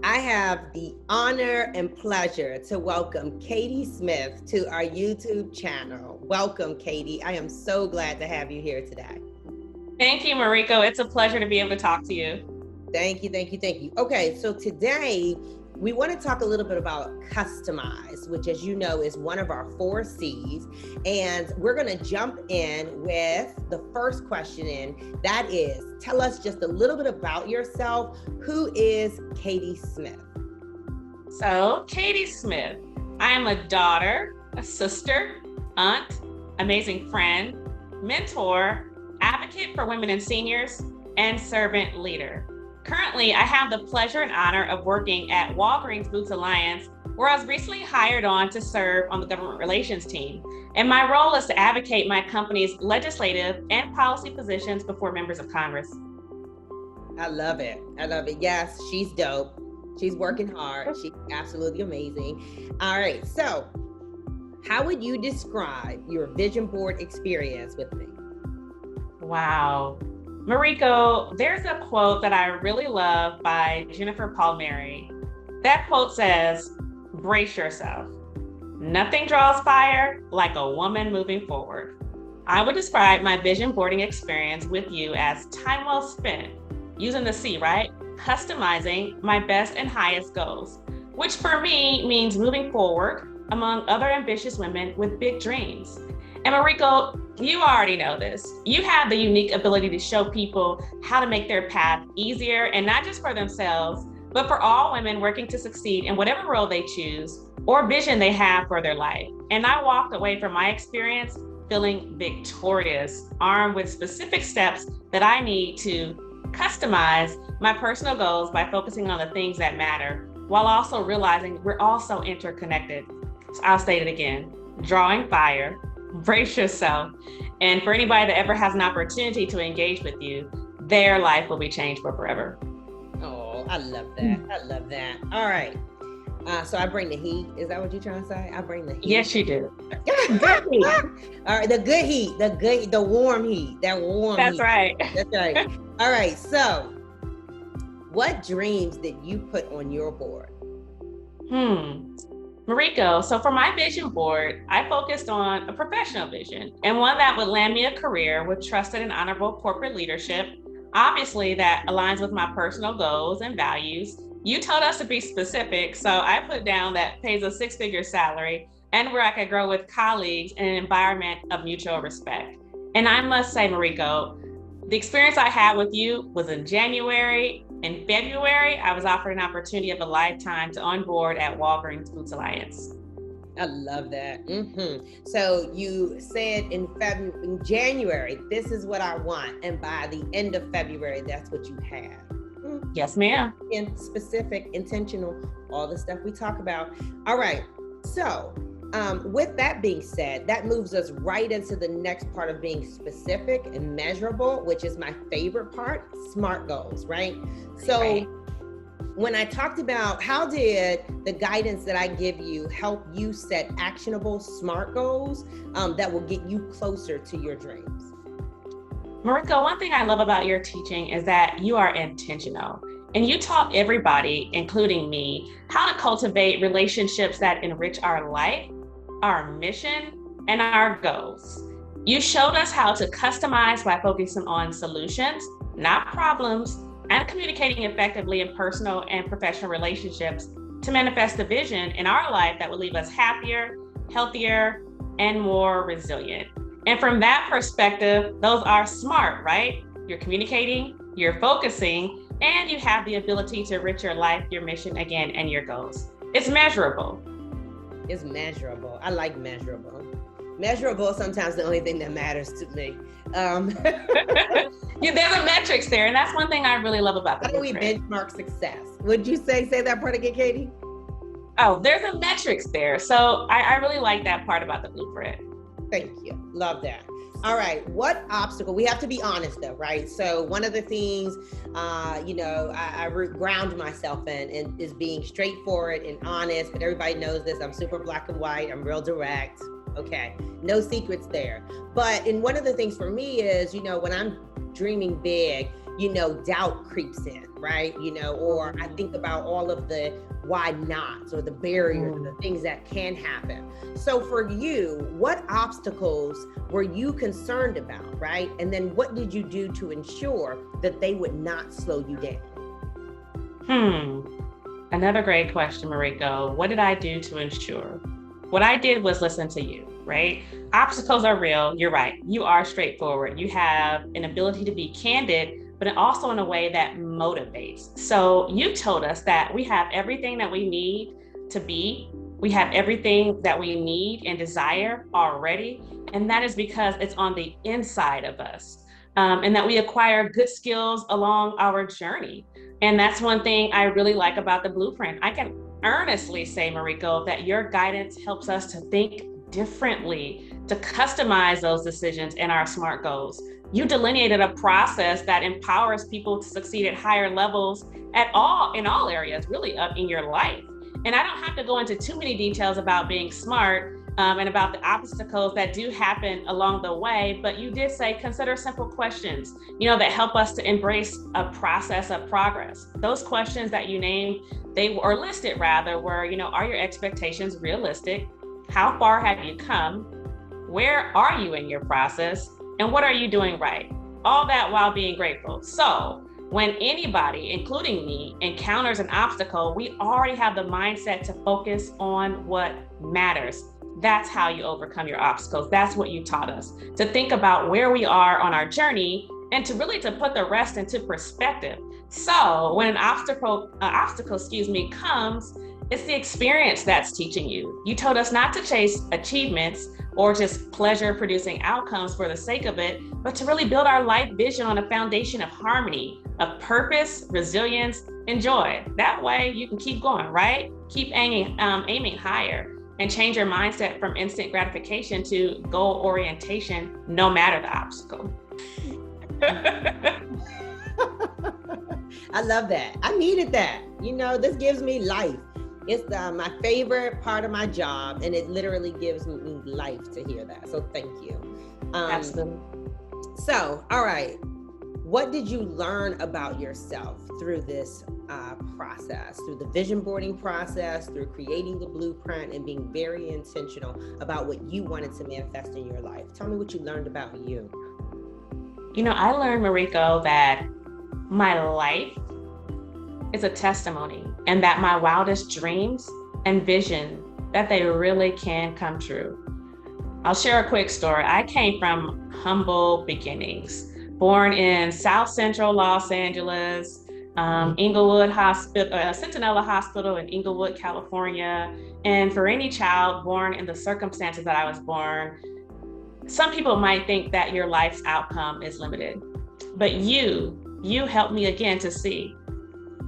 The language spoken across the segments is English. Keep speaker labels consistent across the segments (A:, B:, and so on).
A: I have the honor and pleasure to welcome Katie Smith to our YouTube channel. Welcome, Katie. I am so glad to have you here today.
B: Thank you, Mariko. It's a pleasure to be able to talk to you.
A: Thank you, thank you, thank you. Okay, so today we want to talk a little bit about customize, which, as you know, is one of our 4 C's. And we're going to jump in with the first question in. That is, tell us just a little bit about yourself. Who is Katie Smith?
B: So, Katie Smith, I am a daughter, a sister, aunt, amazing friend, mentor, advocate for women and seniors, and servant leader. Currently, I have the pleasure and honor of working at Walgreens Boots Alliance, where I was recently hired on to serve on the government relations team. And my role is to advocate my company's legislative and policy positions before members of Congress.
A: I love it. I love it. Yes, she's dope. She's working hard. She's absolutely amazing. All right. So how would you describe your vision board experience with me?
B: Wow. Mariko, there's a quote that I really love by Jennifer Palmieri. That quote says, "Brace yourself. Nothing draws fire like a woman moving forward." I would describe my vision boarding experience with you as time well spent, using the C, right? Customizing my best and highest goals, which for me means moving forward among other ambitious women with big dreams. And Mariko, you already know this. You have the unique ability to show people how to make their path easier, and not just for themselves, but for all women working to succeed in whatever role they choose or vision they have for their life. And I walked away from my experience feeling victorious, armed with specific steps that I need to customize my personal goals by focusing on the things that matter, while also realizing we're all so interconnected. So I'll state it again: drawing fire, brace yourself. And for anybody that ever has an opportunity to engage with you, their life will be changed for forever.
A: Oh, I love that. I love that. All right. So I bring the heat. Is that what you're trying to say? I bring the heat.
B: Yes, you do.
A: Good heat. All right. The good heat, the warm heat, that warm
B: That's
A: heat.
B: right.
A: That's right. All right. So what dreams did you put on your board?
B: Mariko, so for my vision board, I focused on a professional vision and one that would land me a career with trusted and honorable corporate leadership. Obviously, that aligns with my personal goals and values. You told us to be specific, so I put down that pays a 6-figure salary and where I could grow with colleagues in an environment of mutual respect. And I must say, Mariko, the experience I had with you was in January. In February, I was offered an opportunity of a lifetime to onboard at Walgreens Boots Alliance.
A: I love that. So you said in January, this is what I want. And by the end of February, that's what you had.
B: Yes, ma'am.
A: And specific, intentional, all the stuff we talk about. All right. So with that being said, that moves us right into the next part of being specific and measurable, which is my favorite part, SMART goals, right? So
B: Right.
A: when I talked about how did the guidance that I give you help you set actionable SMART goals that will get you closer to your dreams?
B: Mariko, one thing I love about your teaching is that you are intentional. And you taught everybody, including me, how to cultivate relationships that enrich our life, our mission, and our goals. You showed us how to customize by focusing on solutions, not problems, and communicating effectively in personal and professional relationships to manifest the vision in our life that will leave us happier, healthier, and more resilient. And from that perspective, those are SMART, right? You're communicating, you're focusing, and you have the ability to enrich your life, your mission, again, and your goals. It's measurable.
A: It's measurable. I like measurable. Measurable is sometimes the only thing that matters to me.
B: Yeah, there's a metrics there, and that's one thing I really love about the
A: How do we
B: blueprint.
A: benchmark success? Would you say that part again, Katie?
B: Oh, there's a metrics there. So I really like that part about the blueprint.
A: Thank you. Love that. All right. What obstacle? We have to be honest though, right? So one of the things, I ground myself in and is being straightforward and honest. But everybody knows this. I'm super black and white. I'm real direct. Okay. No secrets there. But one of the things for me is, when I'm dreaming big, doubt creeps in, right? Or I think about all of the why nots or the barriers, or the things that can happen. So for you, what obstacles were you concerned about, right? And then what did you do to ensure that they would not slow you down?
B: Another great question, Mariko. What did I do to ensure? What I did was listen to you, right? Obstacles are real. You're right. You are straightforward. You have an ability to be candid, but also in a way that motivates. So you told us that we have everything that we need to be. We have everything that we need and desire already. And that is because it's on the inside of us. And that we acquire good skills along our journey. And that's one thing I really like about the blueprint. I can earnestly say, Mariko, that your guidance helps us to think differently, to customize those decisions and our SMART goals. You delineated a process that empowers people to succeed at higher levels in all areas, really up in your life. And I don't have to go into too many details about being smart and about the obstacles that do happen along the way, but you did say, consider simple questions, that help us to embrace a process of progress. Those questions that you named, or listed rather, were, are your expectations realistic? How far have you come? Where are you in your process? And what are you doing right? All that while being grateful. So when anybody, including me, encounters an obstacle, we already have the mindset to focus on what matters. That's how you overcome your obstacles. That's what you taught us, to think about where we are on our journey and to put the rest into perspective. So when an obstacle comes, it's the experience that's teaching you. You told us not to chase achievements or just pleasure-producing outcomes for the sake of it, but to really build our life vision on a foundation of harmony, of purpose, resilience, and joy. That way you can keep going, right? Keep aiming higher and change your mindset from instant gratification to goal orientation, no matter the obstacle.
A: I love that. I needed that. This gives me life. It's my favorite part of my job, and it literally gives me life to hear that. So thank you.
B: Absolutely.
A: So, all right. What did you learn about yourself through this process, through the vision boarding process, through creating the blueprint and being very intentional about what you wanted to manifest in your life? Tell me what you learned about you.
B: I learned, Mariko, that my life is a testimony, and that my wildest dreams and vision, that they really can come true. I'll share a quick story. I came from humble beginnings, born in South Central Los Angeles, Inglewood Hospital, Centinela Hospital in Inglewood, California. And for any child born in the circumstances that I was born, some people might think that your life's outcome is limited, but you helped me again to see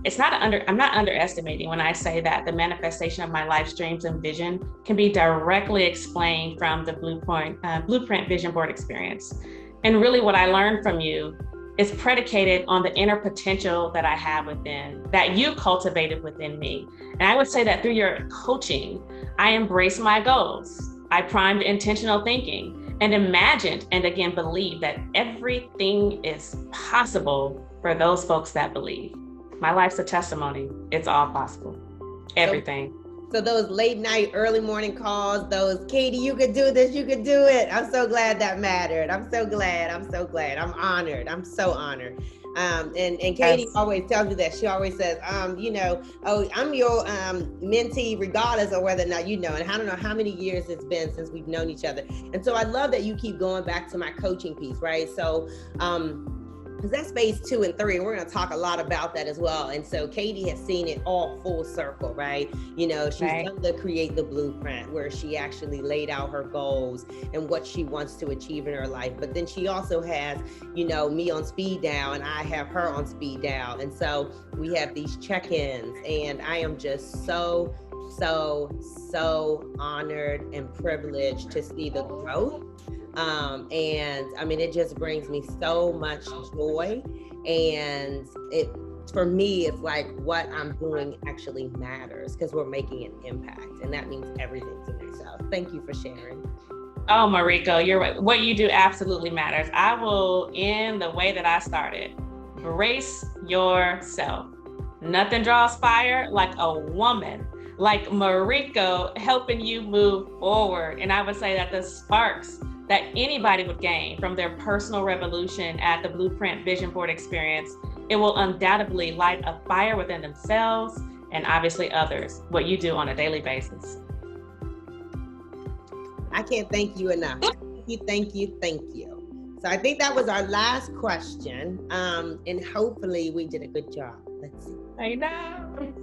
B: I'm not underestimating when I say that the manifestation of my life's dreams and vision can be directly explained from the blueprint vision board experience. And really what I learned from you is predicated on the inner potential that I have within, that you cultivated within me. And I would say that through your coaching, I embraced my goals. I primed intentional thinking and imagined and again believed that everything is possible for those folks that believe. My life's a testimony. It's all possible. Everything.
A: So those late night, early morning calls, those, Katie, you could do this, you could do it. I'm so glad that mattered. I'm so glad. I'm honored. I'm so honored. And Katie always tells me that. She always says, I'm your mentee regardless of whether or not and I don't know how many years it's been since we've known each other. And so I love that you keep going back to my coaching piece, right? So, because that's phase 2 and 3, and we're going to talk a lot about that as well. And so Katie has seen it all full circle, right? She's done the create the blueprint where she actually laid out her goals and what she wants to achieve in her life. But then she also has, me on speed dial, and I have her on speed dial. And so we have these check-ins, and I am just so honored and privileged to see the growth. And I mean, it just brings me so much joy, and for me, it's like what I'm doing actually matters because we're making an impact, and that means everything to me. So thank you for sharing.
B: Oh, Mariko, you're right. What you do absolutely matters. I will end the way that I started. brace yourself. Nothing draws fire like a woman, like Mariko, helping you move forward. And I would say that the sparks that anybody would gain from their personal revolution at the Blueprint Vision Board experience, it will undoubtedly light a fire within themselves and obviously others, what you do on a daily basis.
A: I can't thank you enough. Thank you. So I think that was our last question. And hopefully we did a good job. Let's see.
B: I know.